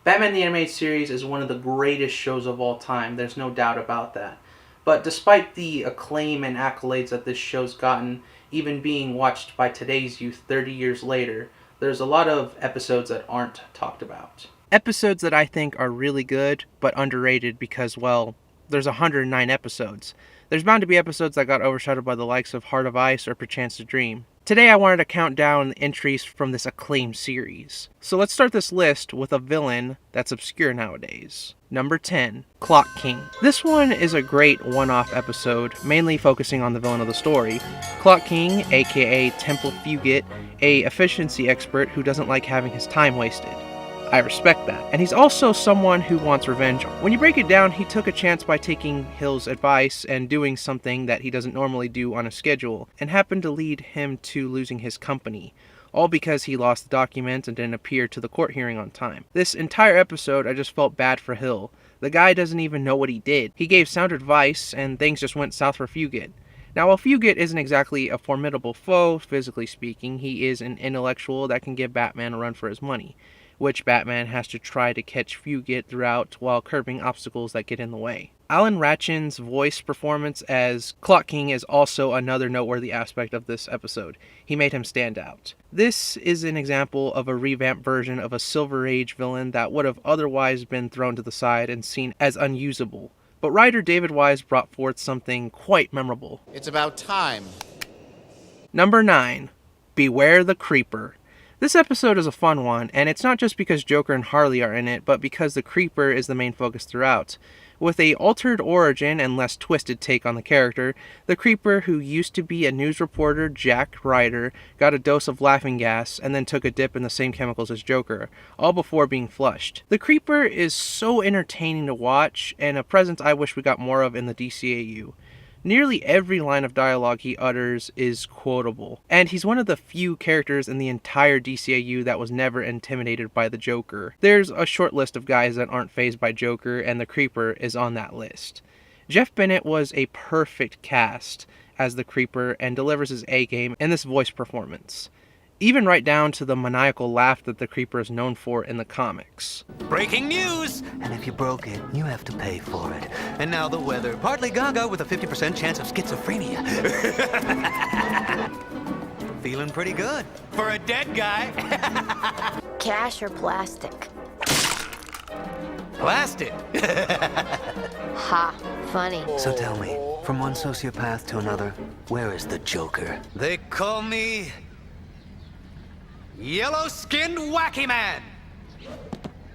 Batman the Animated Series is one of the greatest shows of all time, there's no doubt about that. But despite the acclaim and accolades that this show's gotten, even being watched by today's youth 30 years later, there's a lot of episodes that aren't talked about. Episodes that I think are really good, but underrated because, well, there's 109 episodes. There's bound to be episodes that got overshadowed by the likes of Heart of Ice or Perchance to Dream. Today I wanted to count down the entries from this acclaimed series. So let's start this list with a villain that's obscure nowadays. Number 10, Clock King. This one is a great one-off episode, mainly focusing on the villain of the story. Clock King, aka Temple Fugit, a efficiency expert who doesn't like having his time wasted. I respect that. And he's also someone who wants revenge. When you break it down, he took a chance by taking Hill's advice and doing something that he doesn't normally do on a schedule, and happened to lead him to losing his company. All because he lost the document and didn't appear to the court hearing on time. This entire episode, I just felt bad for Hill. The guy doesn't even know what he did. He gave sound advice, and things just went south for Fugit. Now, while Fugit isn't exactly a formidable foe, physically speaking, he is an intellectual that can give Batman a run for his money, which Batman has to try to catch Fugit throughout while curbing obstacles that get in the way. Alan Ratchin's voice performance as Clock King is also another noteworthy aspect of this episode. He made him stand out. This is an example of a revamped version of a Silver Age villain that would have otherwise been thrown to the side and seen as unusable. But writer David Wise brought forth something quite memorable. It's about time. Number 9, Beware the Creeper. This episode is a fun one, and it's not just because Joker and Harley are in it, but because the Creeper is the main focus throughout. With a altered origin and less twisted take on the character, the Creeper, who used to be a news reporter, Jack Ryder, got a dose of laughing gas and then took a dip in the same chemicals as Joker, all before being flushed. The Creeper is so entertaining to watch, and a presence I wish we got more of in the DCAU. Nearly every line of dialogue he utters is quotable, and he's one of the few characters in the entire DCAU that was never intimidated by the Joker. There's a short list of guys that aren't fazed by Joker, and the Creeper is on that list. Jeff Bennett was a perfect cast as the Creeper and delivers his A-game in this voice performance, even right down to the maniacal laugh that the Creeper is known for in the comics. Breaking news! And if you broke it, you have to pay for it. And now the weather. Partly gaga with a 50% chance of schizophrenia. Feeling pretty good. For a dead guy. Cash or plastic? Plastic. Ha, funny. So tell me, from one sociopath to another, where is the Joker? They call me Yellow-Skinned Wacky Man.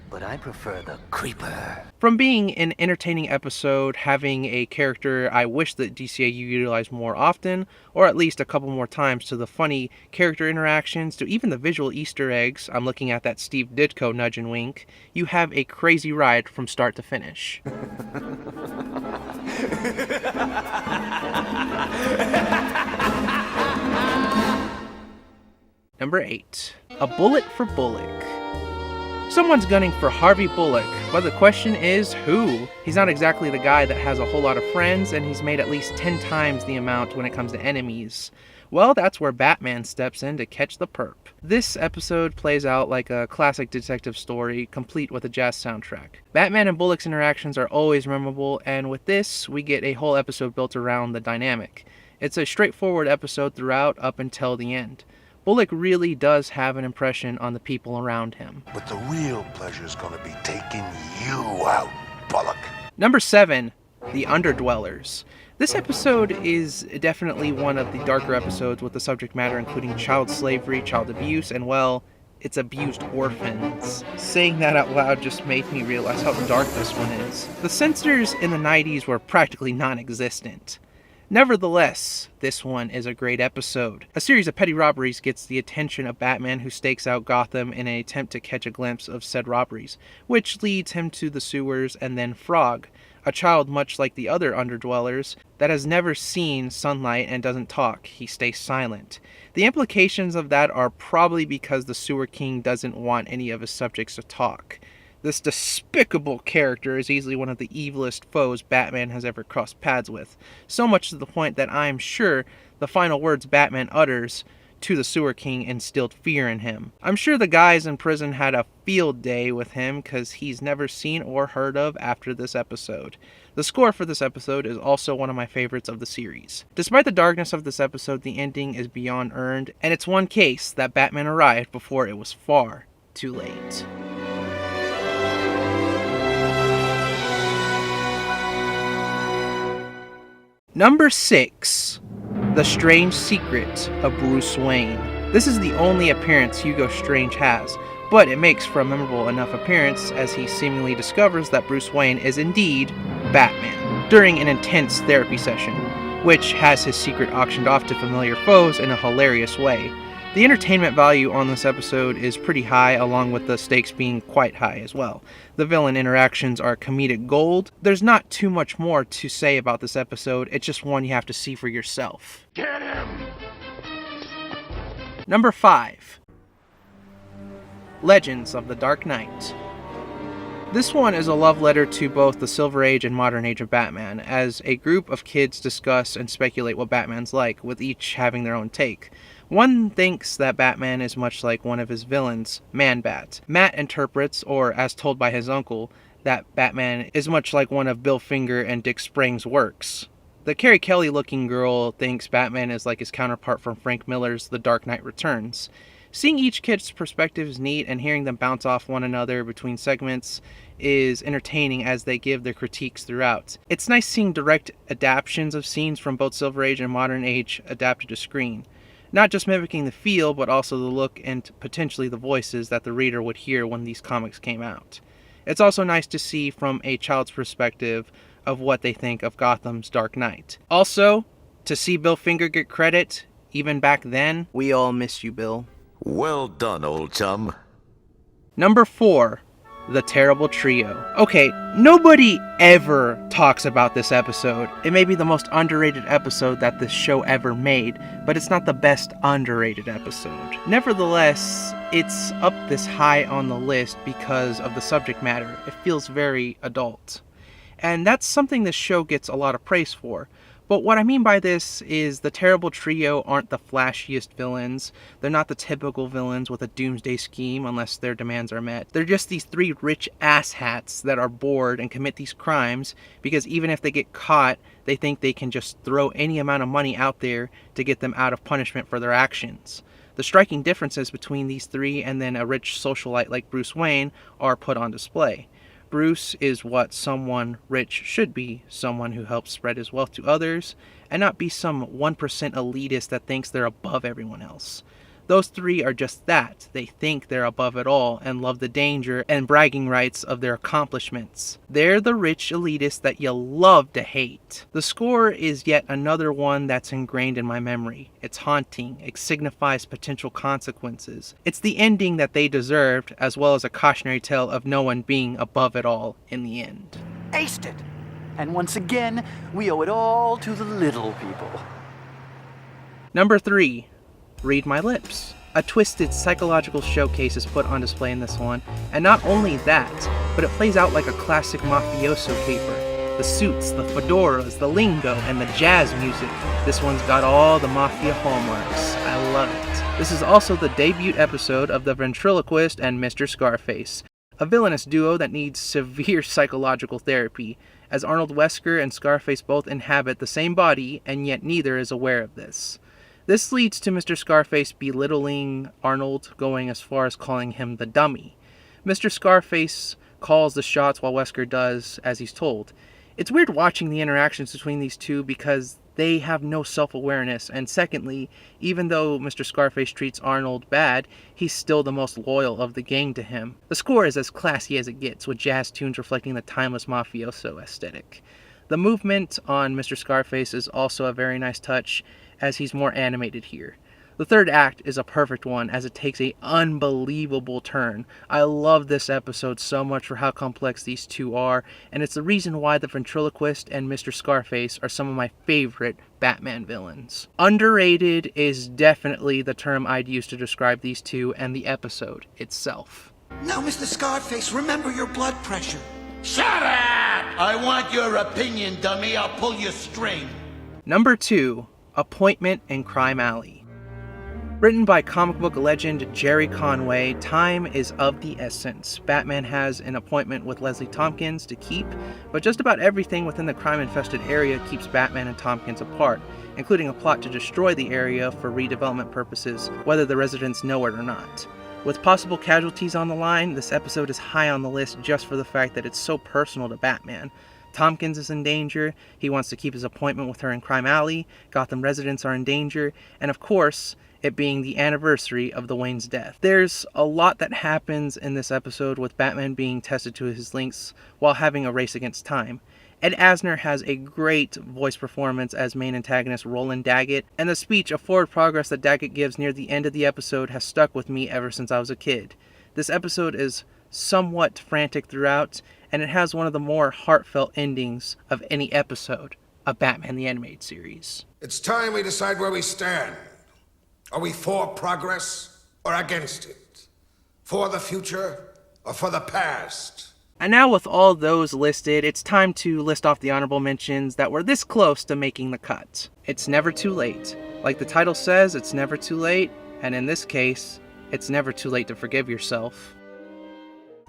But I prefer the Creeper. From being an entertaining episode, having a character I wish that DCAU utilized more often, or at least a couple more times, to the funny character interactions, to even the visual Easter eggs, I'm looking at that Steve Ditko nudge and wink, you have a crazy ride from start to finish. Number 8, A Bullet for Bullock. Someone's gunning for Harvey Bullock, but the question is who? He's not exactly the guy that has a whole lot of friends, and he's made at least 10 times the amount when it comes to enemies. Well, that's where Batman steps in to catch the perp. This episode plays out like a classic detective story, complete with a jazz soundtrack. Batman and Bullock's interactions are always memorable, and with this, we get a whole episode built around the dynamic. It's a straightforward episode throughout up until the end. Bullock really does have an impression on the people around him. But the real pleasure's gonna be taking you out, Bullock. Number 7, The Underdwellers. This episode is definitely one of the darker episodes with the subject matter including child slavery, child abuse, and well, it's abused orphans. Saying that out loud just made me realize how dark this one is. The censors in the 90s were practically non-existent. Nevertheless, this one is a great episode. A series of petty robberies gets the attention of Batman, who stakes out Gotham in an attempt to catch a glimpse of said robberies, which leads him to the sewers and then Frog, a child much like the other Underdwellers, that has never seen sunlight and doesn't talk. He stays silent. The implications of that are probably because the Sewer King doesn't want any of his subjects to talk. This despicable character is easily one of the evilest foes Batman has ever crossed paths with, so much to the point that I'm sure the final words Batman utters to the Sewer King instilled fear in him. I'm sure the guys in prison had a field day with him because he's never seen or heard of after this episode. The score for this episode is also one of my favorites of the series. Despite the darkness of this episode, the ending is beyond earned, and it's one case that Batman arrived before it was far too late. Number 6. The Strange Secret of Bruce Wayne. This is the only appearance Hugo Strange has, but it makes for a memorable enough appearance as he seemingly discovers that Bruce Wayne is indeed Batman during an intense therapy session, which has his secret auctioned off to familiar foes in a hilarious way. The entertainment value on this episode is pretty high, along with the stakes being quite high as well. The villain interactions are comedic gold. There's not too much more to say about this episode, it's just one you have to see for yourself. Get him! Number 5. Legends of the Dark Knight. This one is a love letter to both the Silver Age and Modern Age of Batman, as a group of kids discuss and speculate what Batman's like, with each having their own take. One thinks that Batman is much like one of his villains, Man-Bat. Matt interprets, or as told by his uncle, that Batman is much like one of Bill Finger and Dick Sprang's works. The Carrie Kelly-looking girl thinks Batman is like his counterpart from Frank Miller's The Dark Knight Returns. Seeing each kid's perspective is neat, and hearing them bounce off one another between segments is entertaining as they give their critiques throughout. It's nice seeing direct adaptations of scenes from both Silver Age and Modern Age adapted to screen. Not just mimicking the feel, but also the look and potentially the voices that the reader would hear when these comics came out. It's also nice to see from a child's perspective of what they think of Gotham's Dark Knight. Also, to see Bill Finger get credit, even back then, we all miss you, Bill. Well done, old chum. Number 4. The Terrible Trio. Okay, nobody ever talks about this episode. It may be the most underrated episode that this show ever made, but it's not the best underrated episode. Nevertheless, it's up this high on the list because of the subject matter. It feels very adult. And that's something this show gets a lot of praise for. But what I mean by this is the Terrible Trio aren't the flashiest villains. They're not the typical villains with a doomsday scheme unless their demands are met. They're just these 3 rich asshats that are bored and commit these crimes because even if they get caught, they think they can just throw any amount of money out there to get them out of punishment for their actions. The striking differences between these 3 and then a rich socialite like Bruce Wayne are put on display. Bruce is what someone rich should be, someone who helps spread his wealth to others, and not be some 1% elitist that thinks they're above everyone else. Those 3 are just that. They think they're above it all and love the danger and bragging rights of their accomplishments. They're the rich elitists that you love to hate. The score is yet another one that's ingrained in my memory. It's haunting. It signifies potential consequences. It's the ending that they deserved, as well as a cautionary tale of no one being above it all in the end. Aced it! And once again, we owe it all to the little people. Number 3. Read My Lips. A twisted psychological showcase is put on display in this one, and not only that, but it plays out like a classic mafioso caper. The suits, the fedoras, the lingo, and the jazz music. This one's got all the mafia hallmarks. I love it. This is also the debut episode of The Ventriloquist and Mr. Scarface, a villainous duo that needs severe psychological therapy, as Arnold Wesker and Scarface both inhabit the same body, and yet neither is aware of this. This leads to Mr. Scarface belittling Arnold, going as far as calling him the dummy. Mr. Scarface calls the shots while Wesker does as he's told. It's weird watching the interactions between these two because they have no self-awareness, and secondly, even though Mr. Scarface treats Arnold bad, he's still the most loyal of the gang to him. The score is as classy as it gets, with jazz tunes reflecting the timeless mafioso aesthetic. The movement on Mr. Scarface is also a very nice touch, as he's more animated here. The third act is a perfect one, as it takes an unbelievable turn. I love this episode so much for how complex these two are, and it's the reason why the Ventriloquist and Mr. Scarface are some of my favorite Batman villains. Underrated is definitely the term I'd use to describe these two and the episode itself. Now, Mr. Scarface, remember your blood pressure. Shut up! I want your opinion, dummy. I'll pull your string. Number 2. Appointment in Crime Alley. Written by comic book legend Jerry Conway, time is of the essence. Batman has an appointment with Leslie Tompkins to keep, but just about everything within the crime-infested area keeps Batman and Tompkins apart, including a plot to destroy the area for redevelopment purposes, whether the residents know it or not. With possible casualties on the line, this episode is high on the list just for the fact that it's so personal to Batman. Tompkins is in danger, he wants to keep his appointment with her in Crime Alley, Gotham residents are in danger, and of course, it being the anniversary of the Wayne's death. There's a lot that happens in this episode, with Batman being tested to his links while having a race against time. Ed Asner has a great voice performance as main antagonist Roland Daggett, and the speech of forward progress that Daggett gives near the end of the episode has stuck with me ever since I was a kid. This episode is somewhat frantic throughout, and it has one of the more heartfelt endings of any episode of Batman the Animated Series. It's time we decide where we stand. Are we for progress or against it? For the future or for the past? And now with all those listed, it's time to list off the honorable mentions that were this close to making the cut. It's never too late. Like the title says, it's never too late, and in this case, it's never too late to forgive yourself.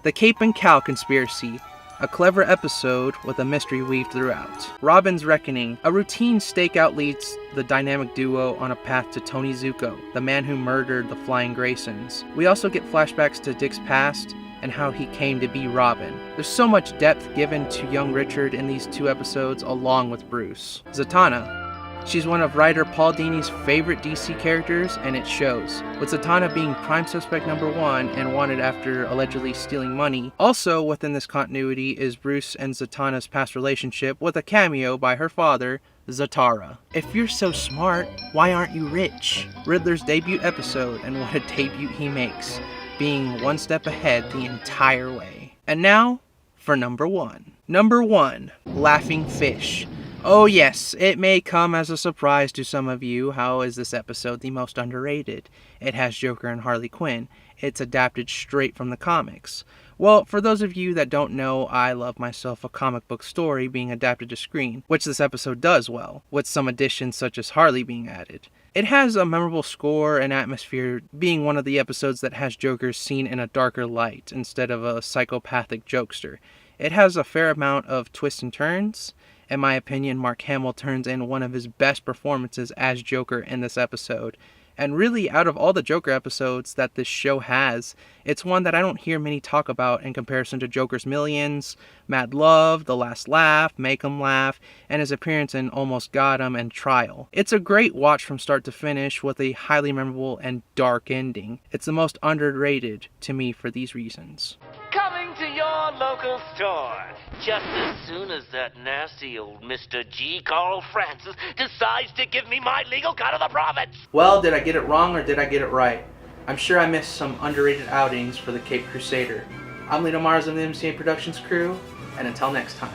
The Cape and Cow Conspiracy, a clever episode with a mystery weaved throughout. Robin's Reckoning, a routine stakeout leads the dynamic duo on a path to Tony Zuko, the man who murdered the Flying Graysons. We also get flashbacks to Dick's past and how he came to be Robin. There's so much depth given to young Richard in these two episodes along with Bruce. Zatanna. She's one of writer Paul Dini's favorite DC characters, and it shows, with Zatanna being prime suspect number 1 and wanted after allegedly stealing money. Also within this continuity is Bruce and Zatanna's past relationship, with a cameo by her father, Zatara. If you're so smart, why aren't you rich? Riddler's debut episode, and what a debut he makes, being one step ahead the entire way. And now, for number 1. Number 1, Laughing Fish. Oh yes, it may come as a surprise to some of you. How is this episode the most underrated? It has Joker and Harley Quinn. It's adapted straight from the comics. Well, for those of you that don't know, I love myself a comic book story being adapted to screen, which this episode does well, with some additions such as Harley being added. It has a memorable score and atmosphere, being one of the episodes that has Joker seen in a darker light instead of a psychopathic jokester. It has a fair amount of twists and turns. In my opinion, Mark Hamill turns in one of his best performances as Joker in this episode. And really, out of all the Joker episodes that this show has, it's one that I don't hear many talk about in comparison to Joker's Millions, Mad Love, The Last Laugh, Make 'em Laugh, and his appearance in Almost Got 'Em and Trial. It's a great watch from start to finish with a highly memorable and dark ending. It's the most underrated to me for these reasons. Coming to your local store. Just as soon as that nasty old Mr. G. Carl Francis decides to give me my legal cut of the profits. Well, did I get it wrong or did I get it right? I'm sure I missed some underrated outings for the Cape Crusader. I'm Lito Mars of the MCA Productions crew, and until next time.